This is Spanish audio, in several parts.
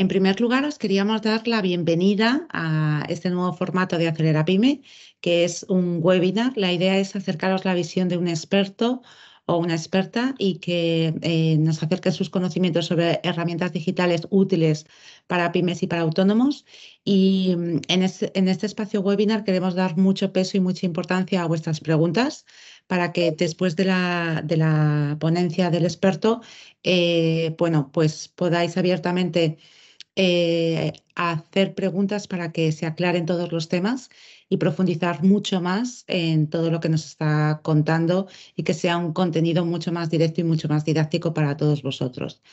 En primer lugar, os queríamos dar la bienvenida a este nuevo formato de Acelera Pyme, que es un webinar. La idea es acercaros la visión de un experto o una experta y que nos acerque sus conocimientos sobre herramientas digitales útiles para pymes y para autónomos. Y en este espacio webinar queremos dar mucho peso y mucha importancia a vuestras preguntas para que después de la ponencia del experto, bueno, pues podáis abiertamente hacer preguntas para que se aclaren todos los temas y profundizar mucho más en todo lo que nos está contando y que sea un contenido mucho más directo y mucho más didáctico para todos vosotros.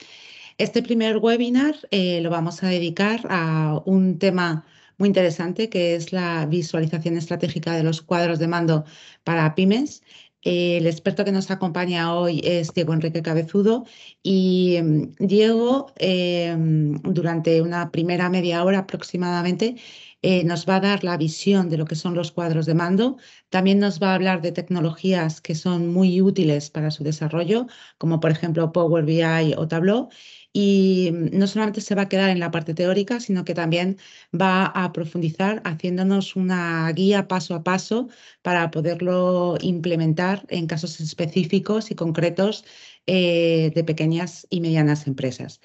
Este primer webinar lo vamos a dedicar a un tema muy interesante que es la visualización estratégica de los cuadros de mando para pymes. El experto que nos acompaña hoy es Diego Enrique Cabezudo y Diego, durante una primera media hora aproximadamente, nos va a dar la visión de lo que son los cuadros de mando. También nos va a hablar de tecnologías que son muy útiles para su desarrollo, como por ejemplo Power BI o Tableau. Y no solamente se va a quedar en la parte teórica, sino que también va a profundizar haciéndonos una guía paso a paso para poderlo implementar en casos específicos y concretos de pequeñas y medianas empresas.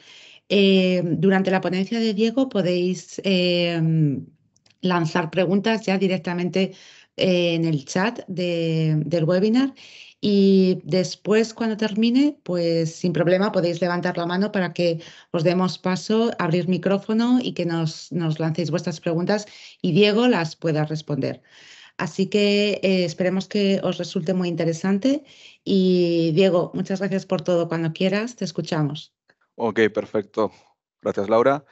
Durante la ponencia de Diego podéis lanzar preguntas ya directamente en el chat del webinar y después cuando termine, pues sin problema podéis levantar la mano para que os demos paso, abrir micrófono y que nos lancéis vuestras preguntas y Diego las pueda responder. Así que esperemos que os resulte muy interesante y Diego, muchas gracias por todo. Cuando quieras, te escuchamos. Ok, perfecto. Gracias, Laura.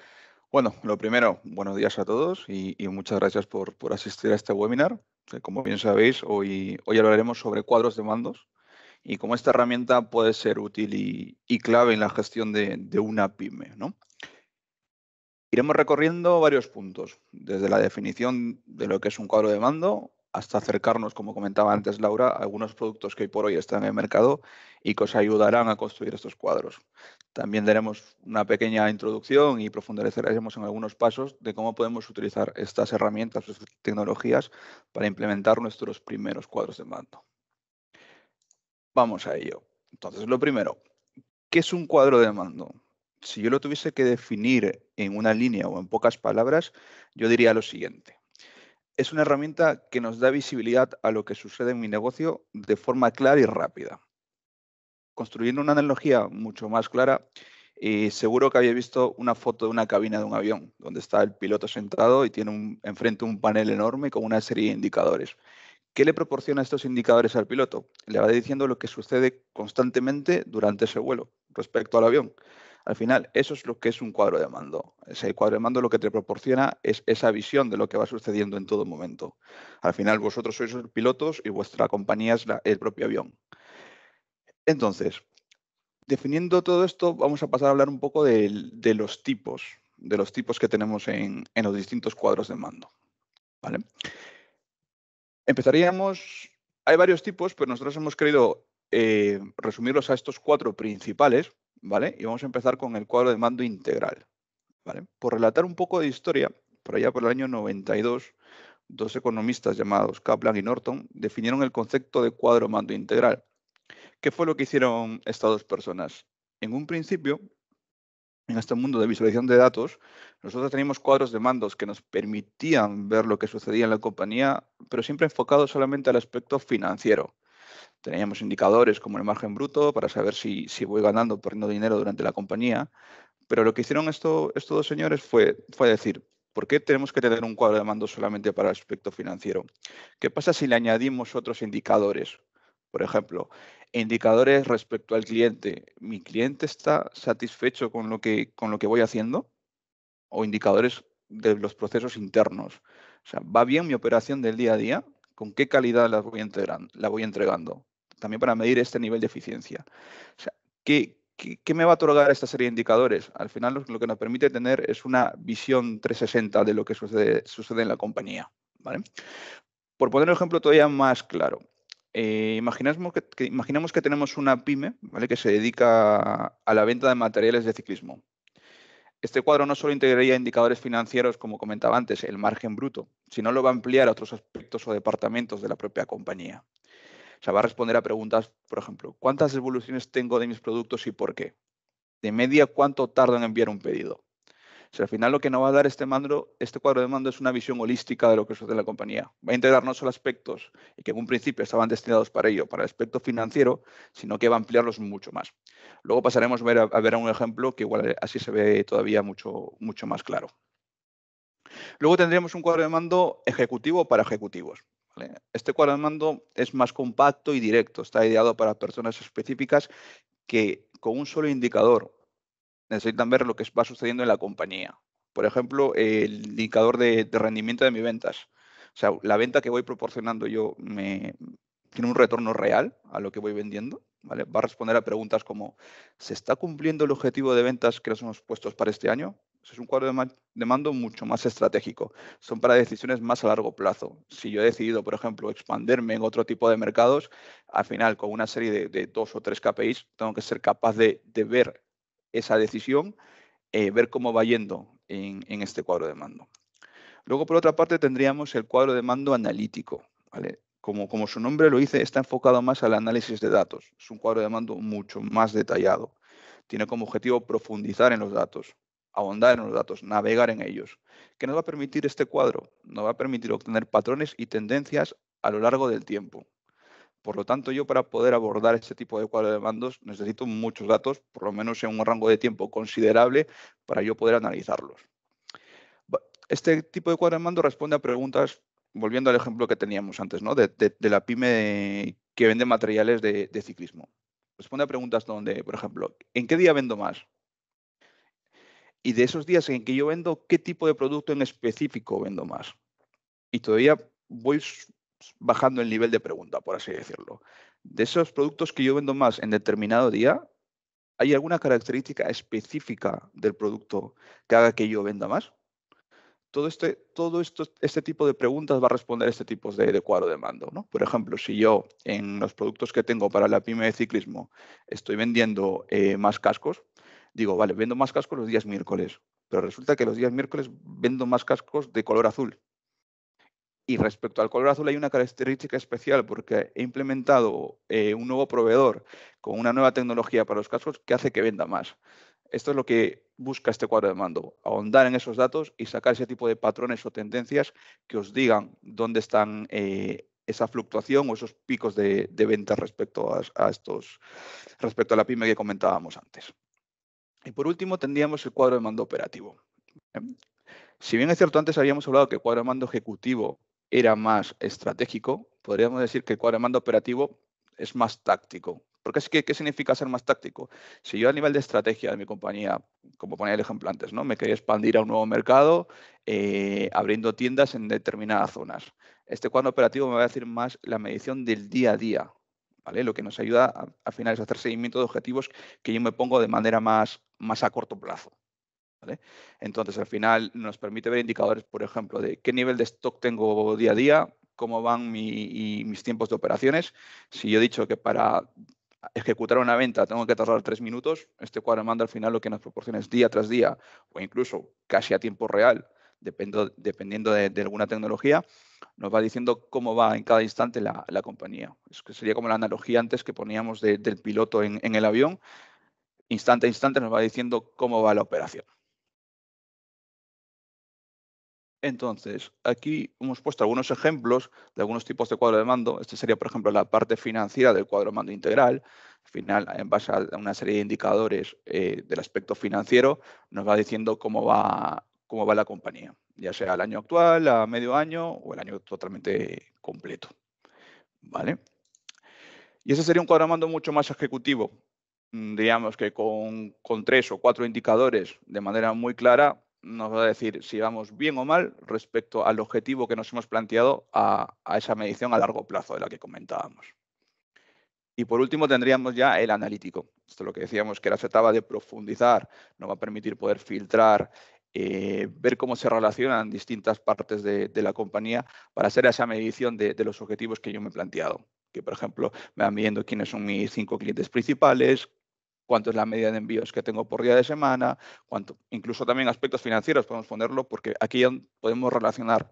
Bueno, lo primero, buenos días a todos y muchas gracias por asistir a este webinar. Como bien sabéis, hoy hablaremos sobre cuadros de mandos y cómo esta herramienta puede ser útil y clave en la gestión de una pyme, ¿no? Iremos recorriendo varios puntos, desde la definición de lo que es un cuadro de mando hasta acercarnos, como comentaba antes Laura, a algunos productos que hoy por hoy están en el mercado y que os ayudarán a construir estos cuadros. También daremos una pequeña introducción y profundizaremos en algunos pasos de cómo podemos utilizar estas herramientas, estas tecnologías para implementar nuestros primeros cuadros de mando. Vamos a ello. Entonces, lo primero, ¿qué es un cuadro de mando? Si yo lo tuviese que definir en una línea o en pocas palabras, yo diría lo siguiente. Es una herramienta que nos da visibilidad a lo que sucede en mi negocio de forma clara y rápida. Construyendo una analogía mucho más clara, seguro que habéis visto una foto de una cabina de un avión, donde está el piloto sentado y tiene enfrente un panel enorme con una serie de indicadores. ¿Qué le proporciona estos indicadores al piloto? Le va diciendo lo que sucede constantemente durante ese vuelo respecto al avión. Al final, eso es lo que es un cuadro de mando. Ese cuadro de mando lo que te proporciona es esa visión de lo que va sucediendo en todo momento. Al final, vosotros sois los pilotos y vuestra compañía es el propio avión. Entonces, definiendo todo esto, vamos a pasar a hablar un poco de los tipos que tenemos en los distintos cuadros de mando, ¿vale? Empezaríamos, hay varios tipos, pero nosotros hemos querido resumirlos a estos 4 principales, ¿vale? Y vamos a empezar con el cuadro de mando integral, ¿vale? Por relatar un poco de historia, por allá por el año 92, 2 economistas llamados Kaplan y Norton definieron el concepto de cuadro mando integral. ¿Qué fue lo que hicieron estas 2 personas? En un principio, en este mundo de visualización de datos, nosotros teníamos cuadros de mandos que nos permitían ver lo que sucedía en la compañía, pero siempre enfocados solamente al aspecto financiero. Teníamos indicadores como el margen bruto para saber si voy ganando o perdiendo dinero durante la compañía, pero lo que hicieron estos 2 señores fue decir, ¿por qué tenemos que tener un cuadro de mando solamente para el aspecto financiero? ¿Qué pasa si le añadimos otros indicadores? Por ejemplo, indicadores respecto al cliente. ¿Mi cliente está satisfecho con lo que voy haciendo? O indicadores de los procesos internos. O sea, ¿va bien mi operación del día a día? ¿Con qué calidad la voy entregando? También para medir este nivel de eficiencia. O sea, ¿qué me va a otorgar esta serie de indicadores? Al final lo que nos permite tener es una visión 360 de lo que sucede en la compañía, ¿vale? Por poner un ejemplo todavía más claro, imaginemos que tenemos una pyme, ¿vale? Que se dedica a la venta de materiales de ciclismo. Este cuadro no solo integraría indicadores financieros, como comentaba antes, el margen bruto, sino lo va a ampliar a otros aspectos o departamentos de la propia compañía. O sea, va a responder a preguntas, por ejemplo, ¿cuántas devoluciones tengo de mis productos y por qué? De media, ¿cuánto tardo en enviar un pedido? O sea, al final lo que nos va a dar este cuadro de mando es una visión holística de lo que sucede en la compañía. Va a integrar no solo aspectos y que en un principio estaban destinados para ello, para el aspecto financiero, sino que va a ampliarlos mucho más. Luego pasaremos a ver un ejemplo que igual así se ve todavía mucho más claro. Luego tendríamos un cuadro de mando ejecutivo para ejecutivos. ¿Vale? Este cuadro de mando es más compacto y directo. Está ideado para personas específicas que con un solo indicador necesitan ver lo que va sucediendo en la compañía. Por ejemplo, el indicador de rendimiento de mis ventas. O sea, la venta que voy proporcionando yo tiene un retorno real a lo que voy vendiendo. ¿Vale? Va a responder a preguntas como, ¿se está cumpliendo el objetivo de ventas que nos hemos puesto para este año? Es un cuadro de mando mucho más estratégico. Son para decisiones más a largo plazo. Si yo he decidido, por ejemplo, expandirme en otro tipo de mercados, al final, con una serie de 2 o 3 KPIs, tengo que ser capaz de ver esa decisión, ver cómo va yendo en este cuadro de mando. Luego, por otra parte, tendríamos el cuadro de mando analítico. ¿Vale? Como su nombre lo dice, está enfocado más al análisis de datos. Es un cuadro de mando mucho más detallado. Tiene como objetivo profundizar en los datos, ahondar en los datos, navegar en ellos. ¿Qué nos va a permitir este cuadro? Nos va a permitir obtener patrones y tendencias a lo largo del tiempo. Por lo tanto, yo para poder abordar este tipo de cuadro de mandos necesito muchos datos, por lo menos en un rango de tiempo considerable, para yo poder analizarlos. Este tipo de cuadro de mando responde a preguntas, volviendo al ejemplo que teníamos antes, ¿no? de la pyme que vende materiales de ciclismo. Responde a preguntas donde, por ejemplo, ¿en qué día vendo más? Y de esos días en que yo vendo, ¿qué tipo de producto en específico vendo más? Y todavía voy bajando el nivel de pregunta, por así decirlo. De esos productos que yo vendo más en determinado día, ¿hay alguna característica específica del producto que haga que yo venda más? Este tipo de preguntas va a responder este tipo de cuadro de mando, ¿no? Por ejemplo, si yo en los productos que tengo para la pyme de ciclismo estoy vendiendo más cascos, digo, vale, vendo más cascos los días miércoles, pero resulta que los días miércoles vendo más cascos de color azul. Y respecto al color azul hay una característica especial porque he implementado un nuevo proveedor con una nueva tecnología para los cascos que hace que venda más. Esto es lo que busca este cuadro de mando, ahondar en esos datos y sacar ese tipo de patrones o tendencias que os digan dónde están esa fluctuación o esos picos de ventas respecto respecto a la pyme que comentábamos antes. Y por último tendríamos el cuadro de mando operativo. Si bien es cierto, antes habíamos hablado que el cuadro de mando ejecutivo era más estratégico, podríamos decir que el cuadro de mando operativo es más táctico. Porque ¿qué significa ser más táctico? Si yo a nivel de estrategia de mi compañía, como ponía el ejemplo antes, ¿no? Me quería expandir a un nuevo mercado, abriendo tiendas en determinadas zonas. Este cuadro operativo me va a decir más la medición del día a día, ¿vale? Lo que nos ayuda al final es hacer seguimiento de objetivos que yo me pongo de manera más a corto plazo. ¿Vale? Entonces, al final nos permite ver indicadores, por ejemplo, de qué nivel de stock tengo día a día, cómo van mis tiempos de operaciones. Si yo he dicho que para ejecutar una venta tengo que tardar 3 minutos, este cuadro de mando al final lo que nos proporciona es día tras día o incluso casi a tiempo real, dependiendo de alguna tecnología, nos va diciendo cómo va en cada instante la compañía. Es que sería como la analogía antes que poníamos del piloto en el avión. Instante a instante nos va diciendo cómo va la operación. Entonces, aquí hemos puesto algunos ejemplos de algunos tipos de cuadro de mando. Este sería, por ejemplo, la parte financiera del cuadro de mando integral. Al final, en base a una serie de indicadores del aspecto financiero, nos va diciendo cómo va la compañía, ya sea el año actual, a medio año o el año totalmente completo. ¿Vale? Y ese sería un cuadro de mando mucho más ejecutivo. Digamos que con 3 o 4 indicadores de manera muy clara nos va a decir si vamos bien o mal respecto al objetivo que nos hemos planteado a esa medición a largo plazo de la que comentábamos. Y por último tendríamos ya el analítico. Esto es lo que decíamos que era se trataba de profundizar, nos va a permitir poder filtrar, ver cómo se relacionan distintas partes de la compañía para hacer esa medición de los objetivos que yo me he planteado. Que, por ejemplo, me van viendo quiénes son mis 5 clientes principales, cuánto es la media de envíos que tengo por día de semana, incluso también aspectos financieros podemos ponerlo, porque aquí podemos relacionar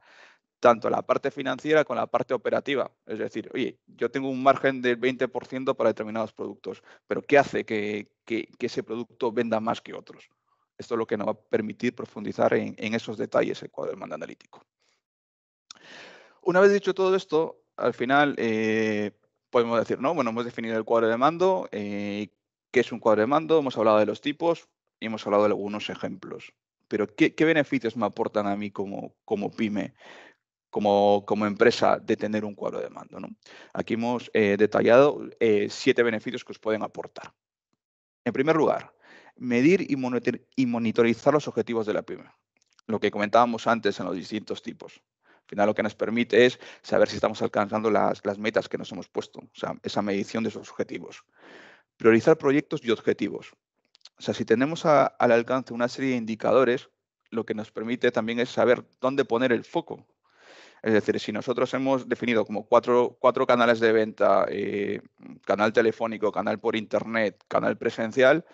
tanto la parte financiera con la parte operativa. Es decir, oye, yo tengo un margen del 20% para determinados productos, pero ¿qué hace que ese producto venda más que otros? Esto es lo que nos va a permitir profundizar en esos detalles el cuadro de mando analítico. Una vez dicho todo esto, al final podemos decir, ¿no? Bueno, hemos definido el cuadro de mando, qué es un cuadro de mando, hemos hablado de los tipos y hemos hablado de algunos ejemplos. Pero ¿qué beneficios me aportan a mí como pyme, como empresa, de tener un cuadro de mando, ¿no? Aquí hemos detallado 7 beneficios que os pueden aportar. En primer lugar, medir y monitorizar los objetivos de la pyme. Lo que comentábamos antes en los distintos tipos. Al final lo que nos permite es saber si estamos alcanzando las metas que nos hemos puesto, o sea, esa medición de esos objetivos. Priorizar proyectos y objetivos. O sea, si tenemos al alcance una serie de indicadores, lo que nos permite también es saber dónde poner el foco. Es decir, si nosotros hemos definido como cuatro canales de venta, canal telefónico, canal por internet, canal presencial,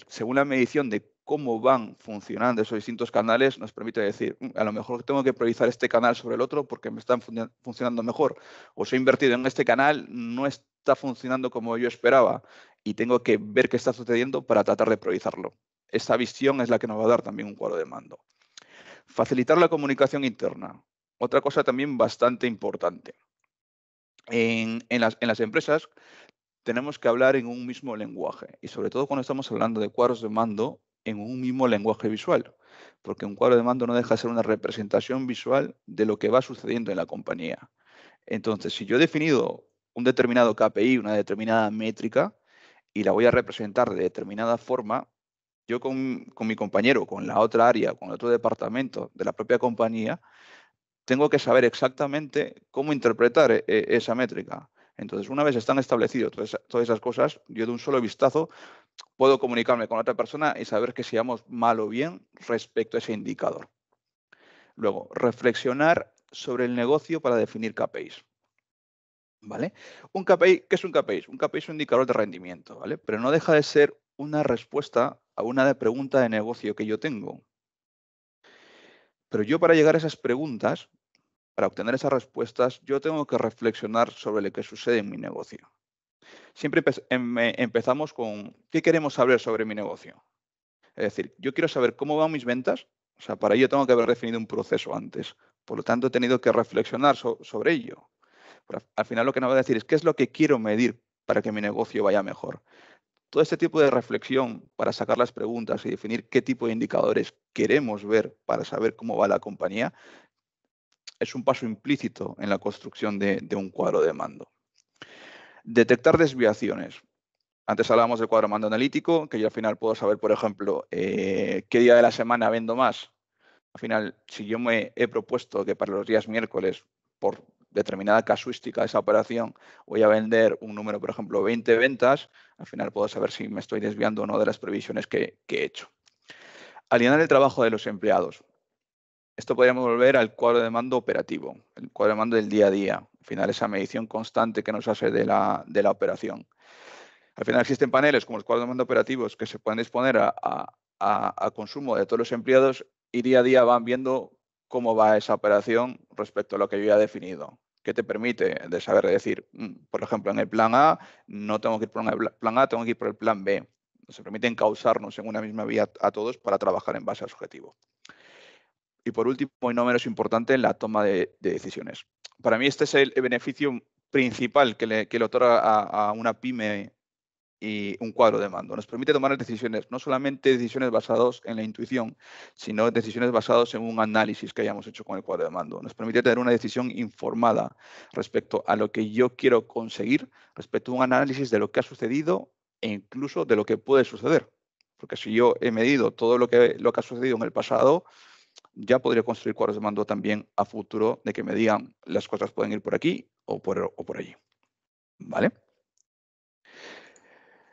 según la medición de cómo van funcionando esos distintos canales, nos permite decir, a lo mejor tengo que priorizar este canal sobre el otro porque me están funcionando mejor. O si he invertido en este canal, no está funcionando como yo esperaba y tengo que ver qué está sucediendo para tratar de priorizarlo. Esta visión es la que nos va a dar también un cuadro de mando. Facilitar la comunicación interna. Otra cosa también bastante importante. En las empresas tenemos que hablar en un mismo lenguaje y sobre todo cuando estamos hablando de cuadros de mando en un mismo lenguaje visual, porque un cuadro de mando no deja de ser una representación visual de lo que va sucediendo en la compañía. Entonces, si yo he definido un determinado KPI, una determinada métrica, y la voy a representar de determinada forma, yo con mi compañero, con la otra área, con el otro departamento de la propia compañía, tengo que saber exactamente cómo interpretar esa métrica. Entonces, una vez están establecidas todas esas cosas, yo de un solo vistazo puedo comunicarme con otra persona y saber que si vamos mal o bien respecto a ese indicador. Luego, reflexionar sobre el negocio para definir KPIs. ¿Vale? Un KPI, ¿qué es un KPI? Un KPI es un indicador de rendimiento, ¿vale? Pero no deja de ser una respuesta a una pregunta de negocio que yo tengo. Pero yo, para llegar a esas preguntas, para obtener esas respuestas, yo tengo que reflexionar sobre lo que sucede en mi negocio. Siempre empezamos con ¿qué queremos saber sobre mi negocio? Es decir, yo quiero saber cómo van mis ventas, o sea, para ello tengo que haber definido un proceso antes. Por lo tanto, he tenido que reflexionar sobre ello. Pero al final lo que nos va a decir es qué es lo que quiero medir para que mi negocio vaya mejor. Todo este tipo de reflexión para sacar las preguntas y definir qué tipo de indicadores queremos ver para saber cómo va la compañía es un paso implícito en la construcción de un cuadro de mando. Detectar desviaciones. Antes hablábamos del cuadro de mando analítico, que yo al final puedo saber, por ejemplo, qué día de la semana vendo más. Al final, si yo me he propuesto que para los días miércoles, por determinada casuística de esa operación, voy a vender un número, por ejemplo, 20 ventas, al final puedo saber si me estoy desviando o no de las previsiones que he hecho. Alinear el trabajo de los empleados. Esto podríamos volver al cuadro de mando operativo, el cuadro de mando del día a día. Al final, esa medición constante que nos hace de la operación. Al final existen paneles como los cuadros de mando operativos que se pueden disponer a consumo de todos los empleados y día a día van viendo cómo va esa operación respecto a lo que yo ya he definido. ¿Qué te permite de saber decir, por ejemplo, en el plan A no tengo que ir por el plan A, tengo que ir por el plan B? Se permite encauzarnos en una misma vía a todos para trabajar en base a su objetivo. Y por último, y no menos importante, la toma de decisiones. Para mí este es el beneficio principal que le otorga a una pyme y un cuadro de mando. Nos permite tomar decisiones, no solamente decisiones basadas en la intuición, sino decisiones basadas en un análisis que hayamos hecho con el cuadro de mando. Nos permite tener una decisión informada respecto a lo que yo quiero conseguir, respecto a un análisis de lo que ha sucedido e incluso de lo que puede suceder. Porque si yo he medido todo lo que ha sucedido en el pasado, ya podría construir cuadros de mando también a futuro de que me digan las cosas pueden ir por aquí o por allí. ¿Vale?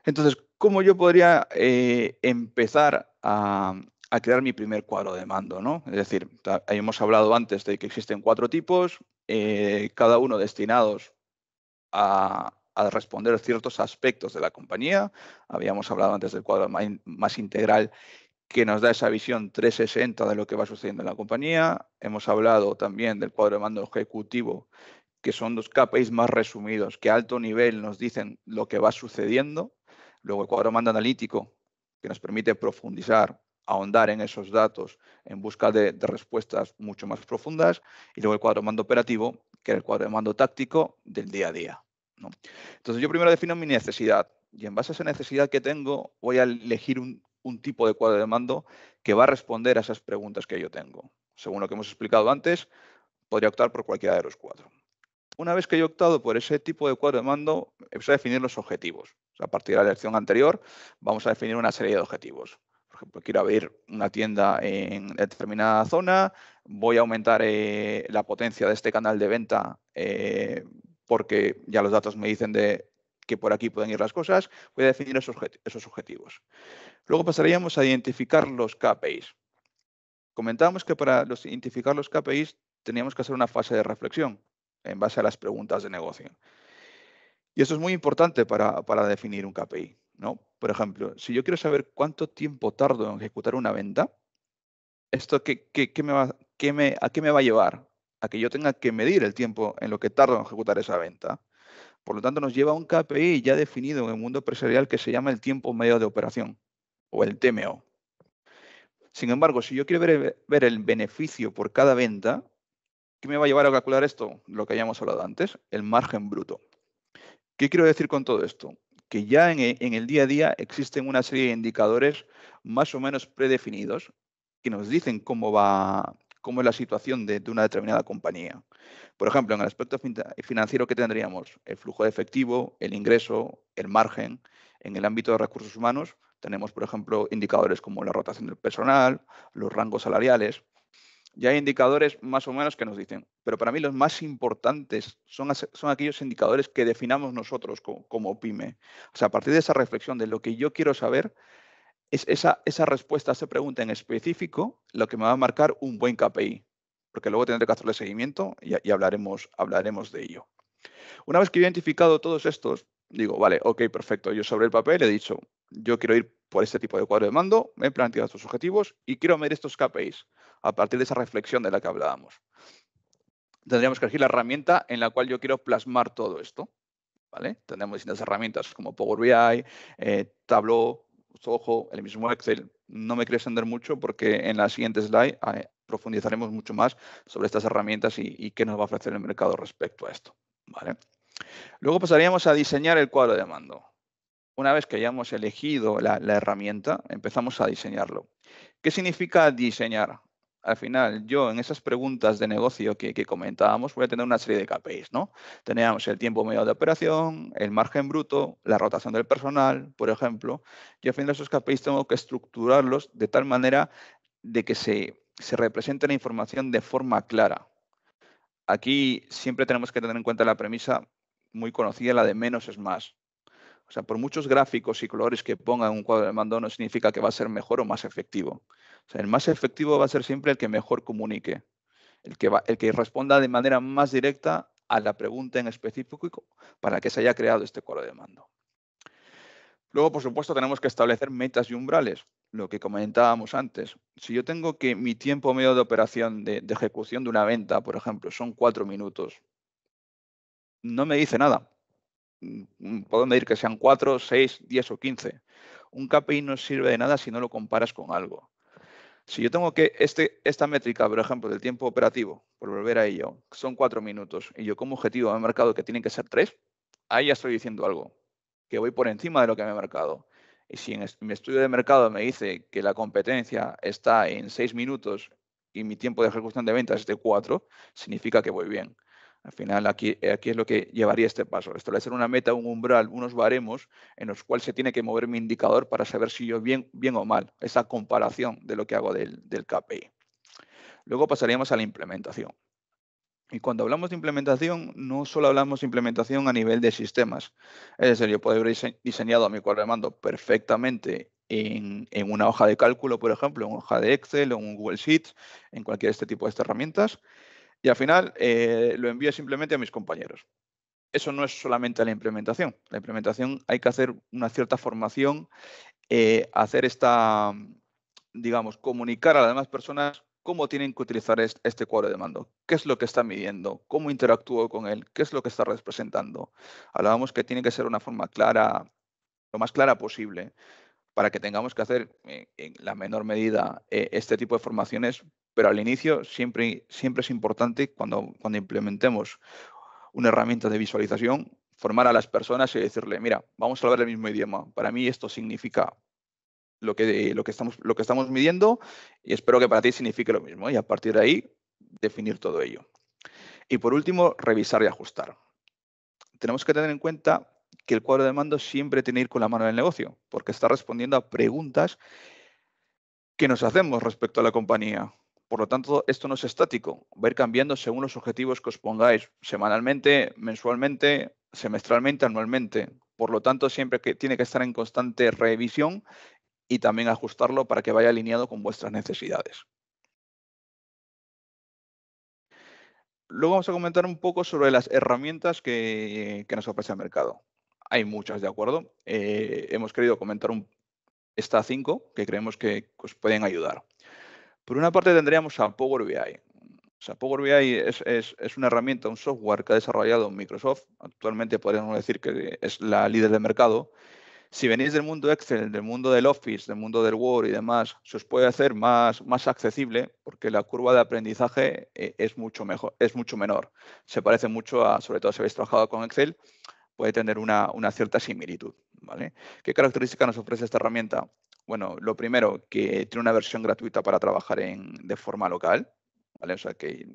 Entonces, ¿cómo yo podría empezar a crear mi primer cuadro de mando, ¿no? Es decir, hemos hablado antes de que existen 4 tipos, cada uno destinados a a responder ciertos aspectos de la compañía. Habíamos hablado antes del cuadro más integral, que nos da esa visión 360 de lo que va sucediendo en la compañía. Hemos hablado también del cuadro de mando ejecutivo, que son los KPIs más resumidos, que a alto nivel nos dicen lo que va sucediendo. Luego el cuadro de mando analítico, que nos permite profundizar, ahondar en esos datos en busca de respuestas mucho más profundas. Y luego el cuadro de mando operativo, que es el cuadro de mando táctico del día a día, ¿no? Entonces yo primero defino mi necesidad y en base a esa necesidad que tengo voy a elegir un tipo de cuadro de mando que va a responder a esas preguntas que yo tengo. Según lo que hemos explicado antes, podría optar por cualquiera de los cuatro. Una vez que yo he optado por ese tipo de cuadro de mando, empiezo a definir los objetivos. O sea, a partir de la lección anterior, vamos a definir una serie de objetivos. Por ejemplo, quiero abrir una tienda en determinada zona, voy a aumentar la potencia de este canal de venta porque ya los datos me dicen que por aquí pueden ir las cosas. Voy a definir esos objetivos. Luego pasaríamos a identificar los KPIs. Comentábamos que para identificar los KPIs teníamos que hacer una fase de reflexión en base a las preguntas de negocio. Y eso es muy importante para definir un KPI, ¿no? Por ejemplo, si yo quiero saber cuánto tiempo tardo en ejecutar una venta, ¿esto a qué me va a llevar? A que yo tenga que medir el tiempo en lo que tardo en ejecutar esa venta. Por lo tanto, nos lleva a un KPI ya definido en el mundo empresarial que se llama el tiempo medio de operación, o el TMO. Sin embargo, si yo quiero ver el beneficio por cada venta, ¿qué me va a llevar a calcular esto? Lo que hayamos hablado antes, el margen bruto. ¿Qué quiero decir con todo esto? Que ya en el día a día existen una serie de indicadores más o menos predefinidos que nos dicen cómo es la situación de una determinada compañía. Por ejemplo, en el aspecto financiero, ¿qué tendríamos? El flujo de efectivo, el ingreso, el margen. En el ámbito de recursos humanos tenemos, por ejemplo, indicadores como la rotación del personal, los rangos salariales. Ya hay indicadores más o menos que nos dicen, pero para mí los más importantes son aquellos indicadores que definamos nosotros como pyme. O sea, a partir de esa reflexión de lo que yo quiero saber, es esa respuesta a esa pregunta en específico lo que me va a marcar un buen KPI, porque luego tendré que hacerle seguimiento y hablaremos de ello. Una vez que he identificado todos estos, digo, vale, ok, perfecto, yo sobre el papel he dicho, yo quiero ir por este tipo de cuadro de mando, me he planteado estos objetivos y quiero medir estos KPIs a partir de esa reflexión de la que hablábamos. Tendríamos que elegir la herramienta en la cual yo quiero plasmar todo esto, ¿vale? Tendremos distintas herramientas como Power BI, Tableau, Zoho, el mismo Excel. No me quiero extender mucho porque en la siguiente slide profundizaremos mucho más sobre estas herramientas y qué nos va a ofrecer el mercado respecto a esto, ¿vale? Luego pasaríamos a diseñar el cuadro de mando. Una vez que hayamos elegido la herramienta, empezamos a diseñarlo. ¿Qué significa diseñar? Al final, yo en esas preguntas de negocio que comentábamos voy a tener una serie de KPIs, ¿no? Teníamos el tiempo medio de operación, el margen bruto, la rotación del personal, por ejemplo, y al final esos KPIs tengo que estructurarlos de tal manera de que se represente la información de forma clara. Aquí siempre tenemos que tener en cuenta la premisa muy conocida, la de menos es más. O sea, por muchos gráficos y colores que ponga en un cuadro de mando no significa que va a ser mejor o más efectivo. O sea, el más efectivo va a ser siempre el que mejor comunique, el que responda de manera más directa a la pregunta en específico para que se haya creado este cuadro de mando. Luego, por supuesto, tenemos que establecer metas y umbrales, lo que comentábamos antes. Si yo tengo que mi tiempo medio de operación de ejecución de una venta, por ejemplo, son 4 minutos, no me dice nada. Puedo medir que sean 4, 6, 10 o 15. Un KPI no sirve de nada si no lo comparas con algo. Si yo tengo que esta métrica, por ejemplo, del tiempo operativo, por volver a ello, son 4 minutos y yo como objetivo me he marcado que tienen que ser 3, ahí ya estoy diciendo algo, que voy por encima de lo que me he marcado. Y si en mi estudio de mercado me dice que la competencia está en 6 minutos y mi tiempo de ejecución de ventas es de 4, significa que voy bien. Al final, aquí es lo que llevaría este paso, establecer una meta, un umbral, unos baremos en los cuales se tiene que mover mi indicador para saber si yo bien o mal, esa comparación de lo que hago del KPI. Luego pasaríamos a la implementación. Y cuando hablamos de implementación, no solo hablamos de implementación a nivel de sistemas. Es decir, yo puedo haber diseñado mi cuadro de mando perfectamente en una hoja de cálculo, por ejemplo, en una hoja de Excel o en Google Sheets, en cualquier tipo de estas herramientas, y al final lo envío simplemente a mis compañeros. eso no es solamente la implementación. La implementación hay que hacer una cierta formación, hacer digamos, comunicar a las demás personas cómo tienen que utilizar este cuadro de mando, qué es lo que está midiendo, cómo interactúo con él, qué es lo que está representando. Hablábamos que tiene que ser una forma clara, lo más clara posible, para que tengamos que hacer en la menor medida este tipo de formaciones, pero al inicio siempre es importante cuando implementemos una herramienta de visualización, formar a las personas y decirle, mira, vamos a hablar el mismo idioma. Para mí esto significa lo que estamos midiendo y espero que para ti signifique lo mismo. Y a partir de ahí, definir todo ello. Y por último, revisar y ajustar. Tenemos que tener en cuenta que el cuadro de mando siempre tiene que ir con la mano del negocio, porque está respondiendo a preguntas que nos hacemos respecto a la compañía. Por lo tanto, esto no es estático, va a ir cambiando según los objetivos que os pongáis, semanalmente, mensualmente, semestralmente, anualmente. Por lo tanto, siempre tiene que estar en constante revisión y también ajustarlo para que vaya alineado con vuestras necesidades. Luego vamos a comentar un poco sobre las herramientas que nos ofrece el mercado. Hay muchas, ¿de acuerdo? Hemos querido comentar estas 5 que creemos que os pueden ayudar. Por una parte tendríamos a Power BI. O sea, Power BI es una herramienta, un software que ha desarrollado Microsoft. Actualmente podríamos decir que es la líder de mercado. Si venís del mundo Excel, del mundo del Office, del mundo del Word y demás, se os puede hacer más accesible porque la curva de aprendizaje es mucho menor. Se parece mucho a, sobre todo si habéis trabajado con Excel, puede tener una cierta similitud, ¿vale? ¿Qué características nos ofrece esta herramienta? Bueno, lo primero, que tiene una versión gratuita para trabajar de forma local, ¿vale? O sea que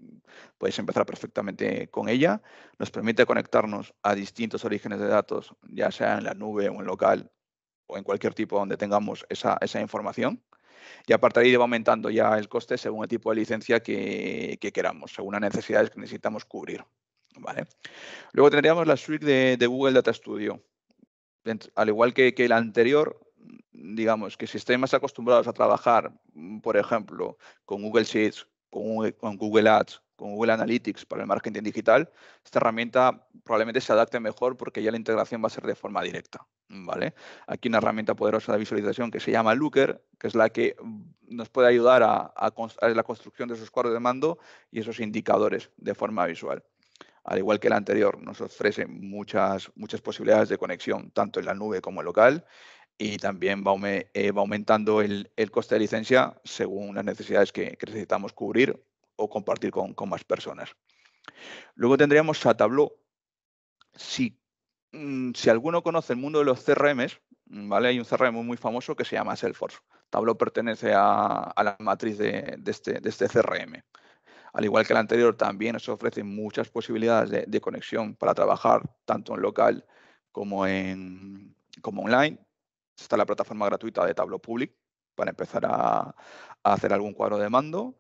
podéis empezar perfectamente con ella. Nos permite conectarnos a distintos orígenes de datos, ya sea en la nube o en local o en cualquier tipo donde tengamos esa información. Y a partir de ahí va aumentando ya el coste según el tipo de licencia que queramos, según las necesidades que necesitamos cubrir, ¿vale? Luego tendríamos la suite de Google Data Studio. Al igual que el anterior, digamos que si estáis más acostumbrados a trabajar, por ejemplo, con Google Sheets, con Google Ads, con Google Analytics para el marketing digital, esta herramienta probablemente se adapte mejor porque ya la integración va a ser de forma directa, ¿vale? Aquí una herramienta poderosa de visualización que se llama Looker, que es la que nos puede ayudar a la construcción de esos cuadros de mando y esos indicadores de forma visual. Al igual que el anterior, nos ofrece muchas posibilidades de conexión, tanto en la nube como en local, y también va aumentando el coste de licencia según las necesidades que necesitamos cubrir o compartir con más personas. Luego tendríamos a Tableau. Si alguno conoce el mundo de los CRMs, ¿vale? Hay un CRM muy famoso que se llama Salesforce. Tableau pertenece a la matriz de este CRM. Al igual que el anterior, también nos ofrece muchas posibilidades de conexión para trabajar tanto en local como online. Está la plataforma gratuita de Tableau Public para empezar a hacer algún cuadro de mando.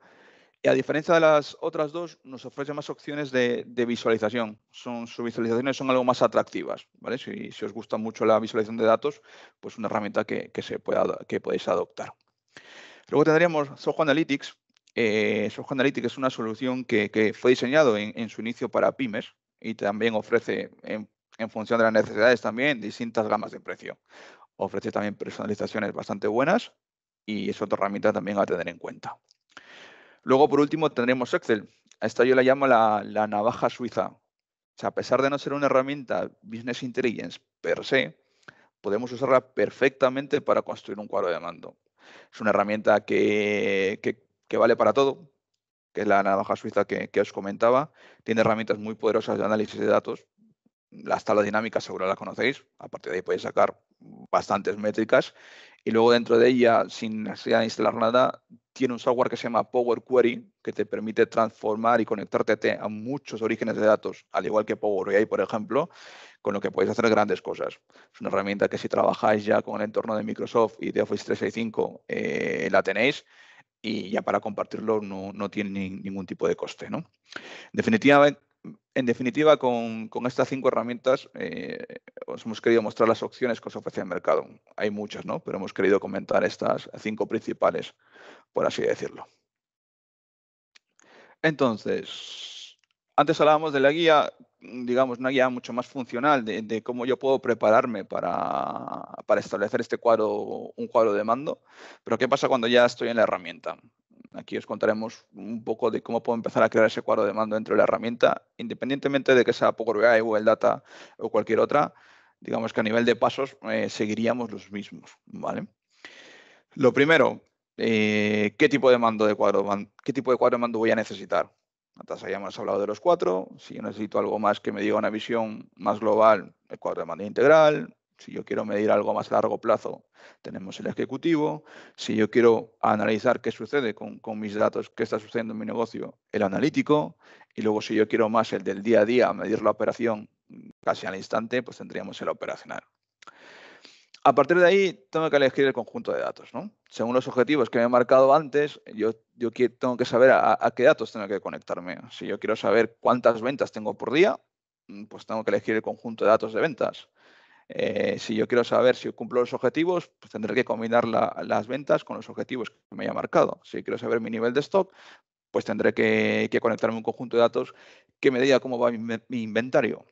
Y a diferencia de las otras dos, nos ofrece más opciones de visualización. Sus visualizaciones son algo más atractivas, ¿vale? Si os gusta mucho la visualización de datos, pues una herramienta que podéis adoptar. Luego tendríamos Zoho Analytics. Zoho Analytics es una solución que fue diseñado en su inicio para pymes y también ofrece, en función de las necesidades, también distintas gamas de precio. Ofrece también personalizaciones bastante buenas y es otra herramienta también a tener en cuenta. Luego, por último, tendremos Excel. A esta yo la llamo la navaja suiza. O sea, a pesar de no ser una herramienta Business Intelligence per se, podemos usarla perfectamente para construir un cuadro de mando. Es una herramienta que vale para todo, que es la navaja suiza que os comentaba. Tiene herramientas muy poderosas de análisis de datos. Las tablas dinámicas seguro la conocéis. A partir de ahí podéis sacar bastantes métricas. Y luego dentro de ella, sin necesidad de instalar nada, tiene un software que se llama Power Query, que te permite transformar y conectarte a muchos orígenes de datos, al igual que Power BI, por ejemplo, con lo que podéis hacer grandes cosas. Es una herramienta que si trabajáis ya con el entorno de Microsoft y de Office 365, la tenéis y ya para compartirlo no tiene ningún tipo de coste, ¿no? En definitiva, con estas 5 herramientas os hemos querido mostrar las opciones que os ofrece el mercado. Hay muchas, ¿no? Pero hemos querido comentar estas 5 principales, por así decirlo. Entonces, antes hablábamos de la guía. digamos, una guía mucho más funcional de cómo yo puedo prepararme para establecer un cuadro de mando. Pero ¿qué pasa cuando ya estoy en la herramienta? Aquí os contaremos un poco de cómo puedo empezar a crear ese cuadro de mando dentro de la herramienta, independientemente de que sea Power BI, Google Data o cualquier otra. Digamos que a nivel de pasos seguiríamos los mismos, ¿vale? Lo primero, ¿qué tipo de cuadro de mando voy a necesitar? Antes ya hemos hablado de los 4. Si yo necesito algo más que me diga una visión más global, el cuadro de mando integral. Si yo quiero medir algo más a largo plazo, tenemos el ejecutivo. Si yo quiero analizar qué sucede con mis datos, qué está sucediendo en mi negocio, el analítico. Y luego, si yo quiero más el del día a día, medir la operación casi al instante, pues tendríamos el operacional. A partir de ahí, tengo que elegir el conjunto de datos, ¿no? Según los objetivos que me he marcado antes, yo tengo que saber a qué datos tengo que conectarme. Si yo quiero saber cuántas ventas tengo por día, pues tengo que elegir el conjunto de datos de ventas. Si yo quiero saber si cumplo los objetivos, pues tendré que combinar las ventas con los objetivos que me haya marcado. Si quiero saber mi nivel de stock, pues tendré que conectarme a un conjunto de datos que me diga cómo va mi inventario.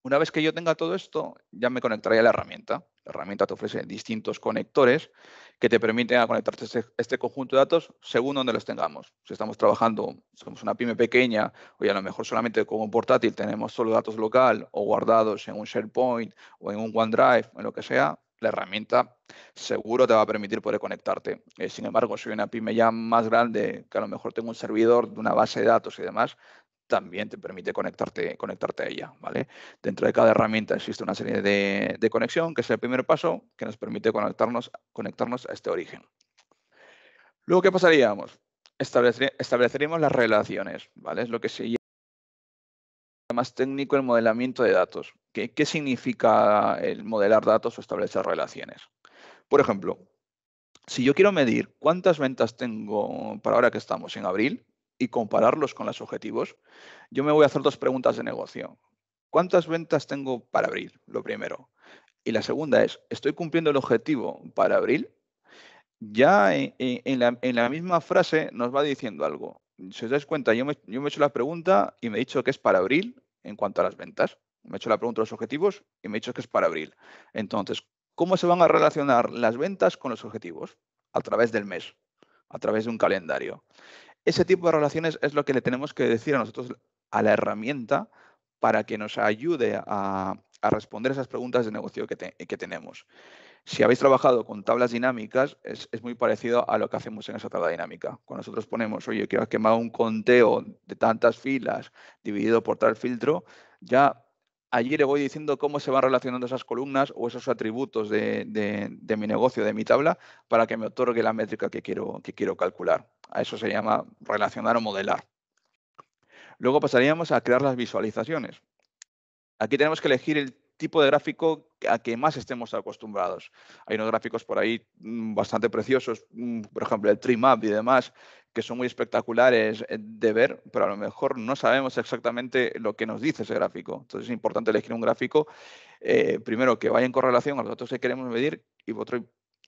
Una vez que yo tenga todo esto, ya me conectaré a la herramienta. La herramienta te ofrece distintos conectores que te permiten conectarte a este conjunto de datos según donde los tengamos. Si estamos trabajando, somos una pyme pequeña, o a lo mejor solamente con un portátil tenemos solo datos local o guardados en un SharePoint o en un OneDrive, en lo que sea, la herramienta seguro te va a permitir poder conectarte. Sin embargo, si soy una pyme ya más grande, que a lo mejor tengo un servidor de una base de datos y demás, también te permite conectarte a ella, ¿vale? Dentro de cada herramienta existe una serie de conexión, que es el primer paso, que nos permite conectarnos a este origen. Luego, ¿qué pasaríamos? Estableceríamos las relaciones, ¿vale? Es lo que se llama más técnico el modelamiento de datos. ¿Qué significa el modelar datos o establecer relaciones? Por ejemplo, si yo quiero medir cuántas ventas tengo para ahora que estamos en abril y compararlos con los objetivos, yo me voy a hacer 2 preguntas de negocio. ¿Cuántas ventas tengo para abril? Lo primero. Y la segunda es, ¿estoy cumpliendo el objetivo para abril? Ya en la misma frase nos va diciendo algo. Si os dais cuenta, yo me he hecho la pregunta y me he dicho que es para abril en cuanto a las ventas. Me he hecho la pregunta de los objetivos y me he dicho que es para abril. Entonces, ¿cómo se van a relacionar las ventas con los objetivos? A través del mes, a través de un calendario. Ese tipo de relaciones es lo que le tenemos que decir a nosotros, a la herramienta, para que nos ayude a responder esas preguntas de negocio que tenemos. Si habéis trabajado con tablas dinámicas, es muy parecido a lo que hacemos en esa tabla dinámica. Cuando nosotros ponemos, oye, quiero que me haga un conteo de tantas filas dividido por tal filtro, ya allí le voy diciendo cómo se van relacionando esas columnas o esos atributos de mi negocio, de mi tabla, para que me otorgue la métrica que quiero calcular. A eso se llama relacionar o modelar. Luego pasaríamos a crear las visualizaciones. Aquí tenemos que elegir el tipo de gráfico a que más estemos acostumbrados. Hay unos gráficos por ahí bastante preciosos, por ejemplo, el Tree Map y demás, que son muy espectaculares de ver, pero a lo mejor no sabemos exactamente lo que nos dice ese gráfico. Entonces es importante elegir un gráfico, primero, que vaya en correlación a los datos que queremos medir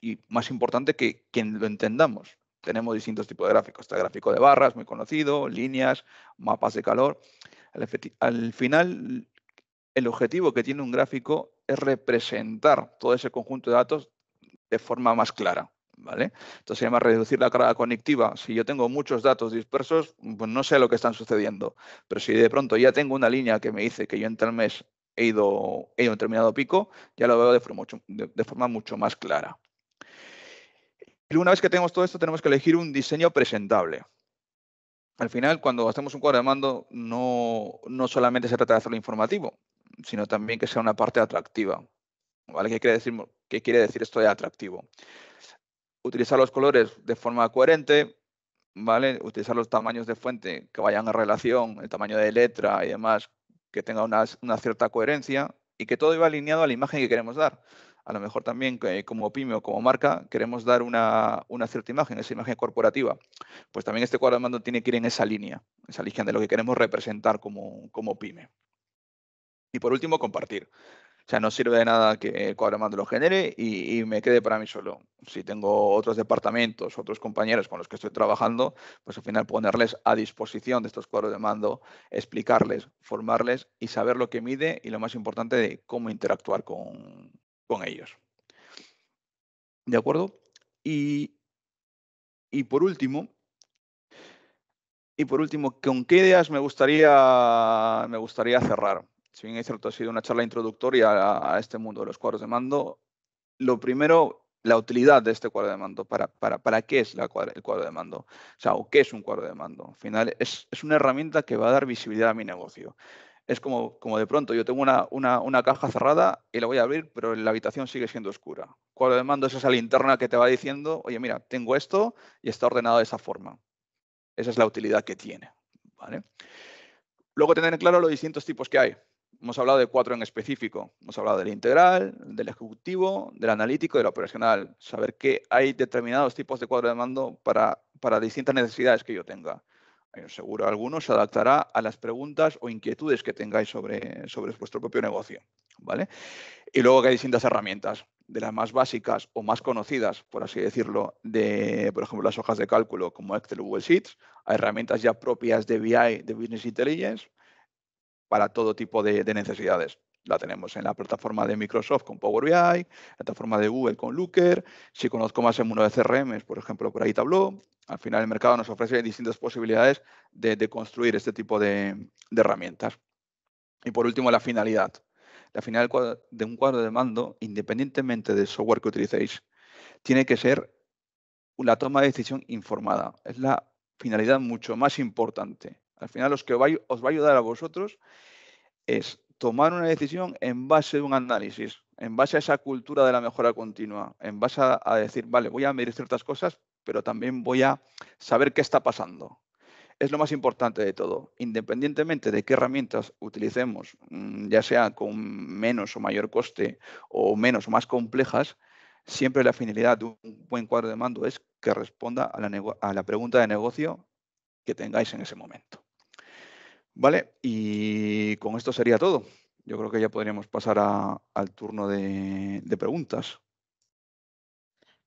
y más importante, que lo entendamos. Tenemos distintos tipos de gráficos. Está el gráfico de barras, muy conocido, líneas, mapas de calor. Al final, el objetivo que tiene un gráfico es representar todo ese conjunto de datos de forma más clara, ¿vale? Entonces se llama reducir la carga cognitiva. Si yo tengo muchos datos dispersos, pues no sé lo que están sucediendo. Pero si de pronto ya tengo una línea que me dice que yo en tal mes he ido a un determinado pico, ya lo veo de forma mucho más clara. Y una vez que tenemos todo esto, tenemos que elegir un diseño presentable. Al final, cuando hacemos un cuadro de mando, no solamente se trata de hacerlo informativo, sino también que sea una parte atractiva. ¿Vale? ¿Qué quiere decir esto de atractivo? Utilizar los colores de forma coherente, ¿vale? Utilizar los tamaños de fuente que vayan a relación, el tamaño de letra y demás, que tenga una cierta coherencia y que todo iba alineado a la imagen que queremos dar. A lo mejor también como pyme o como marca queremos dar una cierta imagen, esa imagen corporativa. Pues también este cuadro de mando tiene que ir en esa línea de lo que queremos representar como pyme. Y por último, compartir. O sea, no sirve de nada que el cuadro de mando lo genere y me quede para mí solo. Si tengo otros departamentos, otros compañeros con los que estoy trabajando, pues al final ponerles a disposición de estos cuadros de mando, explicarles, formarles y saber lo que mide y lo más importante de cómo interactuar con ellos. ¿De acuerdo? Y, y por último, ¿con qué ideas me gustaría cerrar? Si bien es cierto, ha sido una charla introductoria a este mundo de los cuadros de mando, lo primero, la utilidad de este cuadro de mando. ¿Para qué es el cuadro de mando? O sea, ¿o qué es un cuadro de mando? Al final, es una herramienta que va a dar visibilidad a mi negocio. Es como de pronto yo tengo una caja cerrada y la voy a abrir, pero la habitación sigue siendo oscura. Cuadro de mando es esa linterna que te va diciendo, oye, mira, tengo esto y está ordenado de esa forma. Esa es la utilidad que tiene, ¿vale? Luego tener en claro los distintos tipos que hay. Hemos hablado de 4 en específico. Hemos hablado del integral, del ejecutivo, del analítico y del operacional. Saber que hay determinados tipos de cuadro de mando para distintas necesidades que yo tenga. Seguro alguno se adaptará a las preguntas o inquietudes que tengáis sobre vuestro propio negocio, ¿vale? Y luego que hay distintas herramientas, de las más básicas o más conocidas, por así decirlo, de, por ejemplo, las hojas de cálculo como Excel o Google Sheets, a herramientas ya propias de BI, de Business Intelligence, para todo tipo de necesidades. La tenemos en la plataforma de Microsoft con Power BI, la plataforma de Google con Looker. Si conozco más el mundo de CRM, por ejemplo, por ahí Tableau. Al final el mercado nos ofrece distintas posibilidades de construir este tipo de herramientas. Y por último, la finalidad. La finalidad de un cuadro de mando, independientemente del software que utilicéis, tiene que ser la toma de decisión informada. Es la finalidad mucho más importante. Al final, os va a ayudar a vosotros es tomar una decisión en base a un análisis, en base a esa cultura de la mejora continua, en base a decir, vale, voy a medir ciertas cosas, pero también voy a saber qué está pasando. Es lo más importante de todo. Independientemente de qué herramientas utilicemos, ya sea con menos o mayor coste o menos o más complejas, siempre la finalidad de un buen cuadro de mando es que responda a la pregunta de negocio que tengáis en ese momento. Vale, y con esto sería todo. Yo creo que ya podríamos pasar al turno de preguntas.